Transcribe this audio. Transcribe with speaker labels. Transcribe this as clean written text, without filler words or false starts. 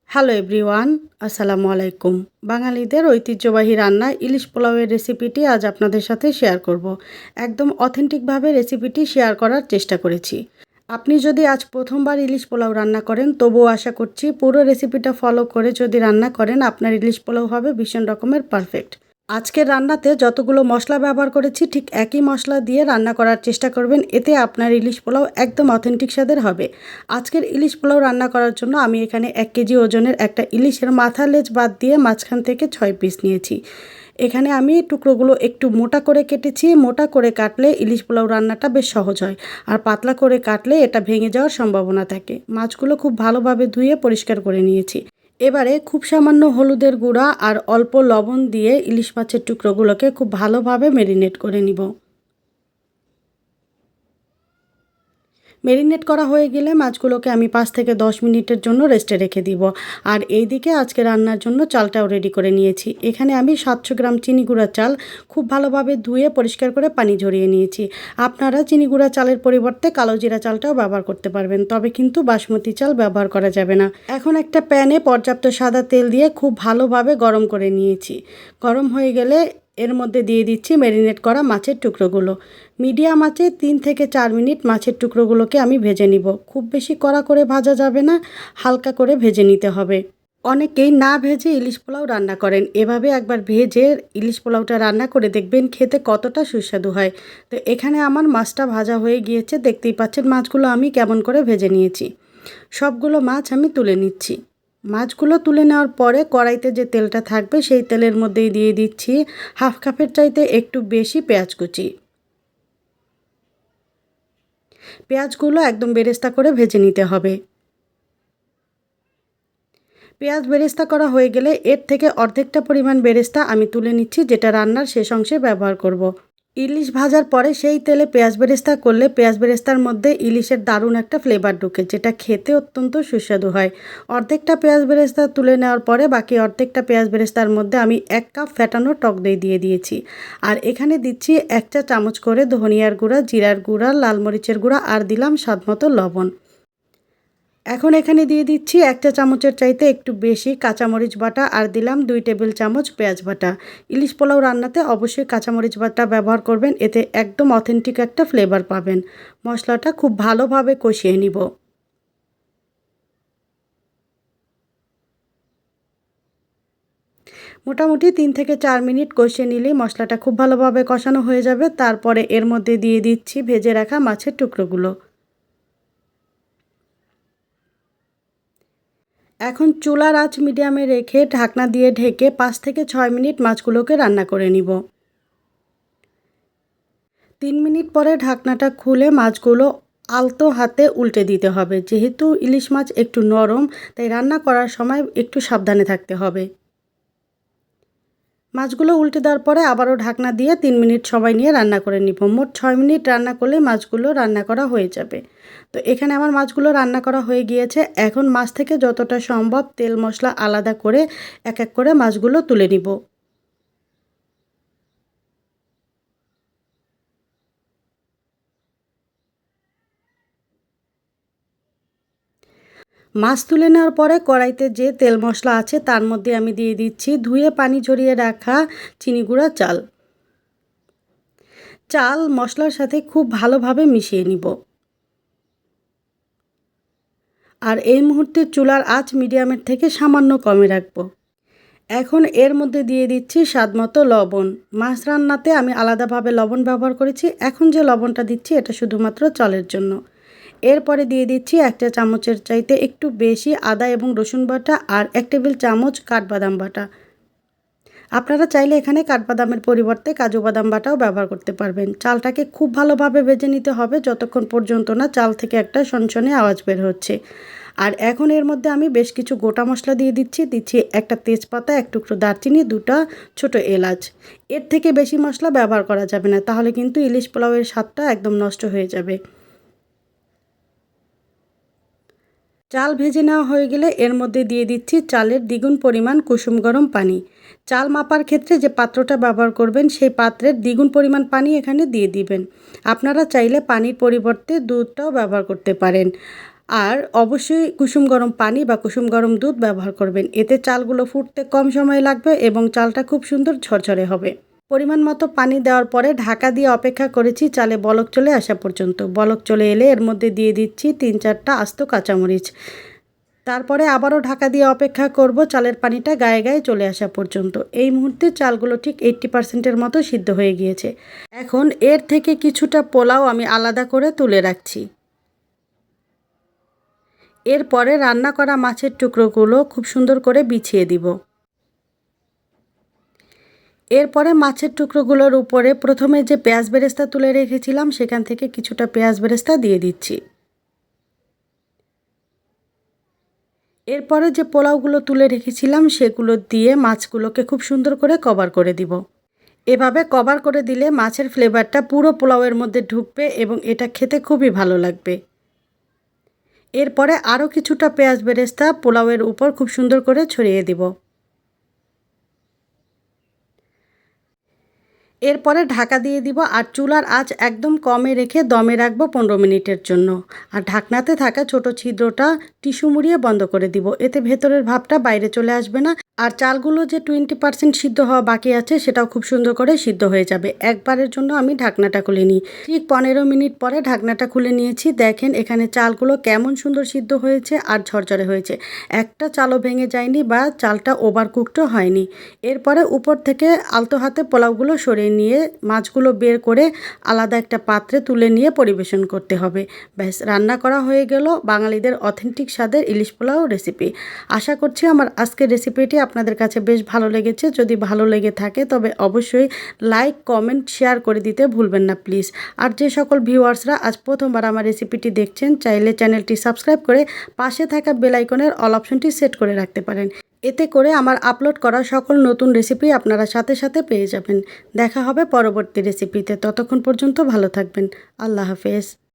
Speaker 1: Hello everyone, আসসালামু আলাইকুম। বাঙালিদের ঐতিহ্যবাহী রান্না ইলিশ পোলাওয়ের রেসিপিটি আজ আপনাদের সাথে শেয়ার করব। একদম অথেন্টিকভাবে রেসিপিটি শেয়ার করার চেষ্টা করেছি। আপনি যদি আজ প্রথমবার ইলিশ পোলাও রান্না করেন, তবুও আশা করছি পুরো রেসিপিটা ফলো করে যদি রান্না করেন, আপনার ইলিশ পোলাও হবে ভীষণ রকমের পারফেক্ট। আজকের রান্নাতে যতগুলো মশলা ব্যবহার করেছি ঠিক একই মশলা দিয়ে রান্না করার চেষ্টা করবেন, এতে আপনার ইলিশ পোলাও একদম অথেন্টিক স্বাদের হবে। আজকের ইলিশ পোলাও রান্না করার জন্য আমি এখানে 1 কেজি ওজনের একটা ইলিশের মাথা লেজ বাদ দিয়ে মাঝখান থেকে 6 পিস নিয়েছি। এখানে আমি টুকরোগুলো একটু মোটা করে কেটেছি। মোটা করে কাটলে ইলিশ পোলাও রান্নাটা বেশ সহজ হয়, আর পাতলা করে কাটলে এটা ভেঙে যাওয়ার সম্ভাবনা থাকে। মাছগুলো খুব ভালোভাবে ধুয়ে পরিষ্কার করে নিয়েছি। এবারে খুব সামান্য হলুদের গুঁড়া আর অল্প লবণ দিয়ে ইলিশ মাছের টুকরোগুলোকে খুব ভালোভাবে ম্যারিনেট করে নিব। ম্যারিনেট করা হয়ে গেলে মাছগুলোকে আমি 5 থেকে 10 মিনিটের জন্য রেস্টে রেখে দিব। আর এইদিকে আজকে রান্নার জন্য চালটাও রেডি করে নিয়েছি। এখানে আমি 700 গ্রাম চিনি গুঁড়া চাল খুব ভালোভাবে ধুয়ে পরিষ্কার করে পানি ঝরিয়ে নিয়েছি। আপনারা চিনি গুঁড়া চালের পরিবর্তে কালো জিরা চালটাও ব্যবহার করতে পারবেন, তবে কিন্তু বাসমতি চাল ব্যবহার করা যাবে না। এখন একটা প্যানে পর্যাপ্ত সাদা তেল দিয়ে খুব ভালোভাবে গরম করে নিয়েছি। গরম হয়ে গেলে এর মধ্যে দিয়ে দিচ্ছি ম্যারিনেট করা মাছের টুকরোগুলো। মিডিয়াম আঁচে 3 থেকে 4 মিনিট মাছের টুকরোগুলোকে আমি ভেজে নিব। খুব বেশি কড়া করে ভাজা যাবে না, হালকা করে ভেজে নিতে হবে। অনেকেই না ভেজে ইলিশ পোলাও রান্না করেন। এভাবে একবার ভেজে ইলিশ পোলাওটা রান্না করে দেখবেন খেতে কতটা সুস্বাদু হয়। তো এখানে আমার মাছটা ভাজা হয়ে গিয়েছে, দেখতেই পাচ্ছেন মাছগুলো আমি কেমন করে ভেজে নিয়েছি। সবগুলো মাছ আমি তুলে নিচ্ছি। মাছগুলো তুলে নেওয়ার পরে কড়াইতে যে তেলটা থাকবে সেই তেলের মধ্যেই দিয়ে দিচ্ছি হাফ কাপের চাইতে একটু বেশি পেঁয়াজ কুচি। পেঁয়াজগুলো একদম বেরেস্তা করে ভেজে নিতে হবে। পেঁয়াজ বেরেস্তা করা হয়ে গেলে এর থেকে অর্ধেকটা পরিমাণ বেরেস্তা আমি তুলে নিচ্ছি, যেটা রান্নার শেষ অংশে ব্যবহার করব। ইলিশ ভাজার পরে সেই তেলে পেঁয়াজ বেরেস্তা করলে পেঁয়াজ বেরেস্তার মধ্যে ইলিশের দারুণ একটা ফ্লেভার ঢোকে, যেটা খেতে অত্যন্ত সুস্বাদু হয়। অর্ধেকটা পেঁয়াজ বেরেস্তা তুলে নেওয়ার পরে বাকি অর্ধেকটা পেঁয়াজ বেরেস্তার মধ্যে আমি 1 কাপ ফ্যাটানো টক দই দিয়ে দিয়েছি। আর এখানে দিচ্ছি 1 চা চামচ করে ধনিয়ার গুঁড়া, জিরার গুঁড়া, লাল মরিচের গুঁড়া আর দিলাম স্বাদমতো লবণ। এখন এখানে দিয়ে দিচ্ছি 1 চা চামচের চাইতে একটু বেশি কাঁচামরিচ বাটা আর দিলাম 2 টেবিল চামচ পেঁয়াজ বাটা। ইলিশ পোলাও রান্নাতে অবশ্যই কাঁচামরিচ বাটা ব্যবহার করবেন, এতে একদম অথেন্টিক একটা ফ্লেভার পাবেন। মশলাটা খুব ভালোভাবে কষিয়ে নিব। মোটামুটি 3 থেকে 4 মিনিট কষিয়ে নিলেই মশলাটা খুব ভালোভাবে কষানো হয়ে যাবে। তারপরে এর মধ্যে দিয়ে দিচ্ছি ভেজে রাখা মাছের টুকরোগুলো। এখন চুলার আঁচ মিডিয়ামে রেখে ঢাকনা দিয়ে ঢেকে 5 থেকে 6 মিনিট মাছগুলোকে রান্না করে নিব। 3 মিনিট পরে ঢাকনাটা খুলে মাছগুলো আলতো হাতে উল্টে দিতে হবে। যেহেতু ইলিশ মাছ একটু নরম, তাই রান্না করার সময় একটু সাবধানে থাকতে হবে। মাছগুলো উল্টে দেওয়ার পরে আবারও ঢাকনা দিয়ে 3 মিনিট সময় নিয়ে রান্না করে নিব। মোট 6 মিনিট রান্না করলে মাছগুলো রান্না করা হয়ে যাবে। তো এখানে আমার মাছগুলো রান্না করা হয়ে গিয়েছে। এখন মাছ থেকে যতটা সম্ভব তেল মশলা আলাদা করে এক এক করে মাছগুলো তুলে নিব। মাছ তুলে নেওয়ার পরে কড়াইতে যে তেল মশলা আছে তার মধ্যে আমি দিয়ে দিচ্ছি ধুয়ে পানি ঝরিয়ে রাখা চিনি গুঁড়া চাল। চাল মশলার সাথে খুব ভালোভাবে মিশিয়ে নিব। আর এই মুহূর্তে চুলার আঁচ মিডিয়ামের থেকে সামান্য কমে রাখবো। এখন এর মধ্যে দিয়ে দিচ্ছি স্বাদমতো লবণ। মাছ রান্নাতে আমি আলাদাভাবে লবণ ব্যবহার করেছি। এখন যে লবণটা দিচ্ছি এটা শুধুমাত্র চালের জন্য। এরপরে দিয়ে দিচ্ছি 1 চা চামচের চাইতে একটু বেশি আদা এবং রসুন বাটা আর 1 টেবিল চামচ কাঠবাদাম বাটা। আপনারা চাইলে এখানে কাঠবাদামের পরিবর্তে কাজু বাদাম বাটাও ব্যবহার করতে পারবেন। চালটাকে খুব ভালোভাবে ভেজে নিতে হবে যতক্ষণ পর্যন্ত না চাল থেকে একটা সনসনে আওয়াজ বের হচ্ছে। আর এখন এর মধ্যে আমি বেশ কিছু গোটা মশলা দিয়ে দিচ্ছি একটা তেজপাতা, 1 টুকরো দারচিনি, 2টা ছোট এলাচ। এর থেকে বেশি মশলা ব্যবহার করা যাবে না, তাহলে কিন্তু ইলিশ পোলাওয়ের স্বাদটা একদম নষ্ট হয়ে যাবে। চাল ভেজে নেওয়া হয়ে গেলে এর মধ্যে দিয়ে দিচ্ছি চালের দ্বিগুণ পরিমাণ কুসুম গরম পানি। চাল মাপার ক্ষেত্রে যে পাত্রটা ব্যবহার করবেন সেই পাত্রের দ্বিগুণ পরিমাণ পানি এখানে দিয়ে দিবেন। আপনারা চাইলে পানির পরিবর্তে দুধটাও ব্যবহার করতে পারেন। আর অবশ্যই কুসুম গরম পানি বা কুসুম গরম দুধ ব্যবহার করবেন। এতে চালগুলো ফুটতে কম সময় লাগবে এবং চালটা খুব সুন্দর ঝরঝরে হবে। পরিমাণ মতো পানি দেওয়ার পরে ঢাকা দিয়ে অপেক্ষা করেছি চালে বলক চলে আসা পর্যন্ত। বলক চলে এলে এর মধ্যে দিয়ে দিচ্ছি 3-4টা আস্ত কাঁচামরিচ। তারপরে আবারও ঢাকা দিয়ে অপেক্ষা করব চালের পানিটা গায়ে গায়ে চলে আসা পর্যন্ত। এই মুহূর্তে চালগুলো ঠিক 80%-এর মতো সিদ্ধ হয়ে গিয়েছে। এখন এর থেকে কিছুটা পোলাও আমি আলাদা করে তুলে রাখছি। এরপরে রান্না করা মাছের টুকরোগুলো খুব সুন্দর করে বিছিয়ে দিব। এরপরে মাছের টুকরোগুলোর উপরে প্রথমে যে পেঁয়াজ বেরেস্তা তুলে রেখেছিলাম সেখান থেকে কিছুটা পেঁয়াজ বেরেস্তা দিয়ে দিচ্ছি। এরপরে যে পোলাওগুলো তুলে রেখেছিলাম সেগুলো দিয়ে মাছগুলোকে খুব সুন্দর করে কভার করে দিব। এভাবে কভার করে দিলে মাছের ফ্লেভারটা পুরো পোলাওয়ের মধ্যে ঢুকবে এবং এটা খেতে খুবই ভালো লাগবে। এরপরে আরও কিছুটা পেঁয়াজ বেরেস্তা পোলাওয়ের উপর খুব সুন্দর করে ছড়িয়ে দিব। এরপরে ঢাকা দিয়ে দিব আর চুলার আঁচ একদম কমে রেখে দমে রাখবো 15 মিনিটের জন্য। আর ঢাকনাতে থাকা ছোট ছিদ্রটা টিস্যু মুড়িয়ে বন্ধ করে দিব। এতে ভেতরের ভাবটা বাইরে চলে আসবে না। আর চালগুলো যে 20% সিদ্ধ হওয়া বাকি আছে সেটাও খুব সুন্দর করে সিদ্ধ হয়ে যাবে। একবারের জন্য আমি ঢাকনাটা খুলে নিই। ঠিক 15 মিনিট পরে ঢাকনাটা খুলে নিয়েছি। দেখেন এখানে চালগুলো কেমন সুন্দর সিদ্ধ হয়েছে আর ঝরঝরে হয়েছে। একটা চালও ভেঙে যায়নি বা চালটা ওভারকুকডও হয়নি। এরপরে উপর থেকে আলতো হাতে পোলাওগুলো সরিয়ে নিয়ে মাছগুলো বের করে আলাদা একটা পাত্রে তুলে নিয়ে পরিবেশন করতে হবে। ব্যাস, রান্না করা হয়ে গেল বাঙালিদের অথেন্টিক স্বাদের ইলিশ পোলাও রেসিপি। আশা করছি আমার আজকের রেসিপিটি আপনাদের কাছে বেশ ভালো লেগেছে। যদি ভালো লেগে থাকে তবে অবশ্যই লাইক, কমেন্ট, শেয়ার করে দিতে ভুলবেন না প্লিজ। আর যে সকল ভিউয়ার্সরা আজ প্রথমবার আমার রেসিপিটি দেখছেন চাইলে চ্যানেলটি সাবস্ক্রাইব করে পাশে থাকা বেল আইকনের অল অপশনটি সেট করে রাখতে পারেন। এতে করে আমার আপলোড করা সকল নতুন রেসিপি আপনারা সাথে সাথে পেয়ে যাবেন। দেখা হবে পরবর্তী রেসিপিতে। ততক্ষণ পর্যন্ত ভালো থাকবেন। আল্লাহ হাফেজ।